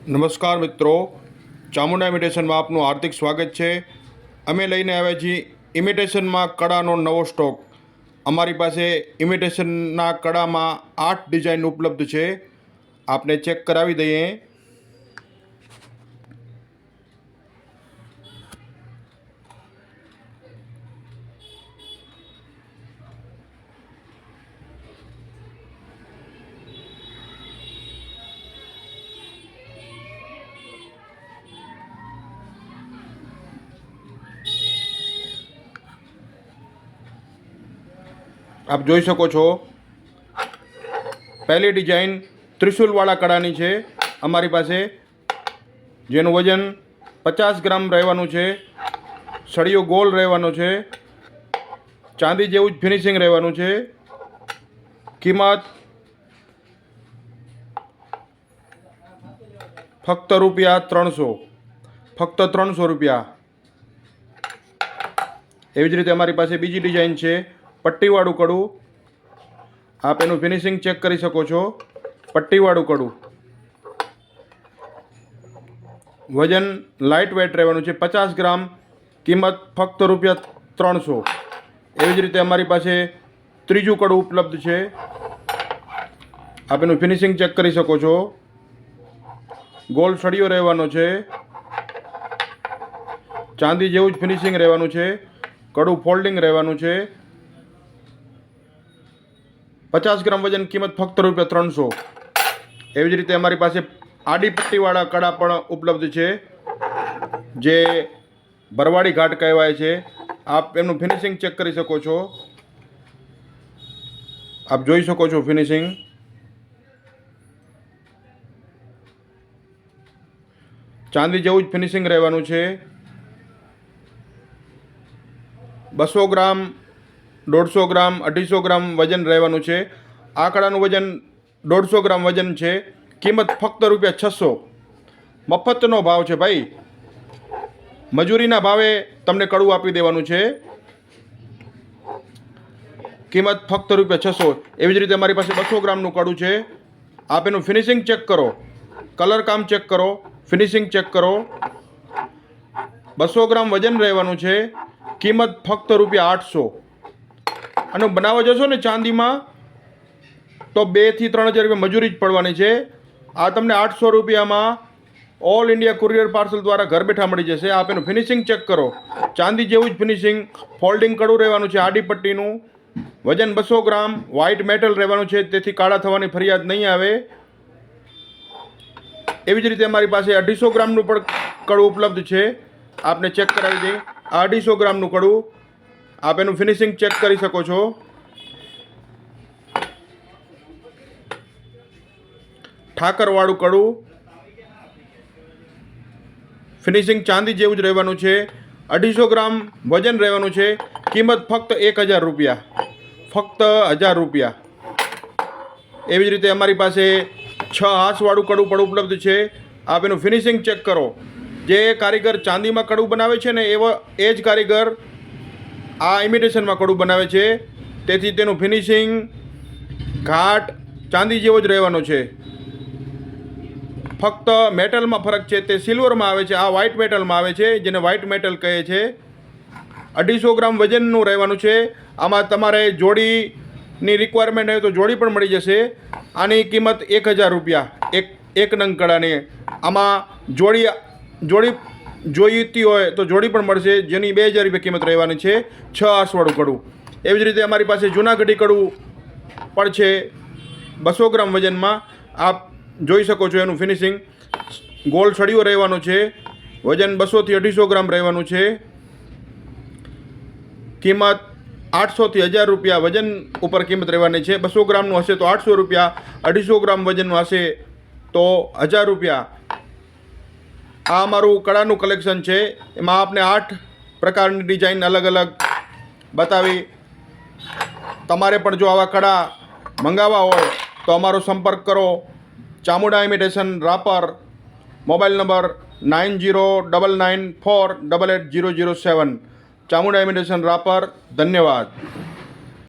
નમસ્કાર મિત્રો, ચામુંડા ઇમિટેશનમાં આપનું હાર્દિક સ્વાગત છે। અમે લઈને આવ્યા છીએ ઇમિટેશનમાં કડાનો નવો સ્ટોક। અમારી પાસે ઇમિટેશનના કડામાં 8 ડિઝાઇન ઉપલબ્ધ છે। આપને ચેક કરાવી દઈએ। आप જોઈ શકો છો, પહેલી ડિઝાઇન ત્રિશુલવાળા કડાની છે અમારી પાસે, જેનું વજન 50 ગ્રામ રહેવાનું છે। સળિયો ગોલ રહેવાનો છે, ચાંદી જેવું જ ફિનિશિંગ રહેવાનું છે। કિંમત ફક્ત ₹300, ફક્ત ₹300। એવી જ રીતે અમારી પાસે બીજી ડિઝાઇન છે પટ્ટીવાળું કડું। આપ એનું ફિનિશિંગ ચેક કરી શકો છો। પટ્ટીવાળું કડું, વજન લાઇટ વેટ રહેવાનું છે, 50 ગ્રામ। કિંમત ફક્ત ₹300। એવી જ રીતે અમારી પાસે ત્રીજું કડું ઉપલબ્ધ છે। આપ એનું ફિનિશિંગ ચેક કરી શકો છો। ગોલ સળિયો રહેવાનો છે, ચાંદી જેવું જ ફિનિશિંગ રહેવાનું છે। કડું ફોલ્ડિંગ રહેવાનું છે, 50 ગ્રામ વજન। કિંમત ફક્ત ₹300। એવી જ રીતે અમારી પાસે આડી પટ્ટીવાળા કડા પણ ઉપલબ્ધ છે, જે ભરવાડી ઘાટ કહેવાય છે। આપ એમનું ફિનિશિંગ ચેક કરી શકો છો। આપ જોઈ શકો છો ફિનિશિંગ। ચાંદી જેવું જ ફિનિશિંગ રહેવાનું છે। 200 ગ્રામ, 150 ગ્રામ, 250 ગ્રામ વજન રહેવાનું છે। આ કડાનું વજન 150 ગ્રામ વજન છે। કિંમત ફક્ત ₹600। મફતનો ભાવ છે ભાઈ, મજૂરીના ભાવે તમને કડું આપી દેવાનું છે। કિંમત ફક્ત ₹600। એવી જ રીતે અમારી પાસે 200 ગ્રામનું કડું છે। આપ એનું ફિનિશિંગ ચેક કરો, કલર કામ ચેક કરો, ફિનિશિંગ ચેક કરો। 200 ગ્રામ વજન રહેવાનું છે। કિંમત ફક્ત ₹800। અને બનાવવા જશો ને ચાંદીમાં તો 2 થી 3 હજાર રૂપિયા મજૂરી જ પડવાની છે। આ તમને 800 રૂપિયામાં ઓલ ઇન્ડિયા કુરિયર પાર્સલ દ્વારા ઘર બેઠા મળી જશે। આપ એનું ફિનિશિંગ ચેક કરો, ચાંદી જેવું જ ફિનિશિંગ, ફોલ્ડિંગ કડું રહેવાનું છે આડી પટ્ટીનું, વજન 200 ગ્રામ, વ્હાઇટ મેટલ રહેવાનું છે, તેથી કાળા થવાની ફરિયાદ નહીં આવે। એવી જ રીતે અમારી પાસે 250 ગ્રામનું પણ કડું ઉપલબ્ધ છે। આપને ચેક કરાવી દઈએ। આ 250 ગ્રામનું કડું, આપ એનું ફિનિશિંગ ચેક કરી શકો છો। ઠાકરવાળું કડું, ફિનિશિંગ ચાંદી જેવું જ રહેવાનું છે। 250 ગ્રામ વજન રહેવાનું છે। કિંમત ફક્ત ₹1000, ફક્ત ₹1000। એવી જ રીતે અમારી પાસે 6 હાંસવાળું કડું પણ ઉપલબ્ધ છે। આપ એનું ફિનિશિંગ ચેક કરો। જે કારીગર ચાંદીમાં કડું બનાવે છે ને એ જ કારીગર આ ઇમિટેશનમાં કડું બનાવે છે, તેથી તેનું ફિનિશિંગ, ઘાટ ચાંદી જેવો જ રહેવાનો છે। ફક્ત મેટલમાં ફરક છે, તે સિલ્વરમાં આવે છે, આ વ્હાઇટ મેટલમાં આવે છે, જેને વ્હાઇટ મેટલ કહે છે। 250 ગ્રામ વજનનું રહેવાનું છે। આમાં તમારે જોડીની રિક્વાયરમેન્ટ હોય તો જોડી પણ મળી જશે। આની કિંમત ₹1000, એક નંગ કડાની। આમાં જોડી જોઈતી હોય તો જોડી પણ મળશે, જેની ₹2000 કિંમત રહેવાની છે। 6 હાંસવાળું કડું। એવી જ રીતે અમારી પાસે જૂનાગઢી કડું પણ છે 200 ગ્રામ વજનમાં। આપ જોઈ શકો છો એનું ફિનિશિંગ। ગોલ સળિયો રહેવાનો છે, વજન 200 થી 250 ગ્રામ રહેવાનું છે। કિંમત 800 થી ₹1000 વજન ઉપર કિંમત રહેવાની છે। 200 ગ્રામનું હશે તો ₹800, 250 ગ્રામ વજનનું હશે તો ₹1000। આ અમારું કડાનું કલેક્શન છે। એમાં આપને 8 પ્રકારની ડિઝાઇન અલગ અલગ બતાવી। તમારે પણ જો આવા કડા મંગાવવા હોય તો અમારો સંપર્ક કરો। Chamunda imitation, Rapar. Mobile number 9099488007। Chamunda imitation, Rapar. ધન્યવાદ।